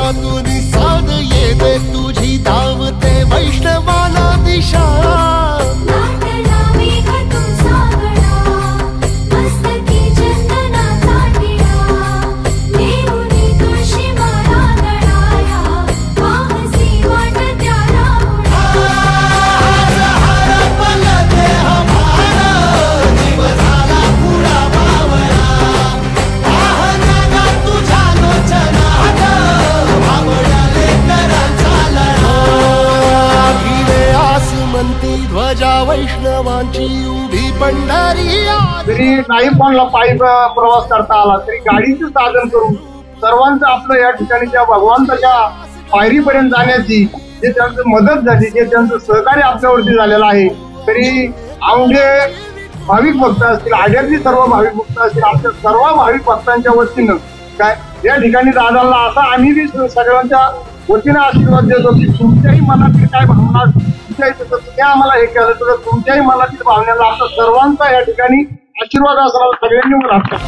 सागरातून साद येते तुझी धावते वैष्णवाला दिशा। ध्वजा वैष्णवांची उभी पंढरी। तरी नाही कोणाला पायी प्रवास करता आला तरी गाडीचं साधन करून सर्वांचं आपलं या ठिकाणी त्या भगवंताच्या पायरीपर्यंत जाण्याची जे त्यांचं मदत झाली, जे त्यांचं सहकार्य आपल्यावरती झालेलं आहे, तरी अवघे भाविक भक्त असतील, आढळची सर्व भाविक भक्त असतील, आपल्या सर्व भाविक भक्तांच्या वतीनं काय या ठिकाणी दादाला असा आम्ही सगळ्यांच्या वतीनं आशीर्वाद देतो की तुमच्याही मनातील काय भावना तुम्ही आम्हाला हे केलं तर तुमच्याही मनातील भावनेला आपल्या सर्वांचा या ठिकाणी आशीर्वाद असायला सगळ्यांनी राहतात।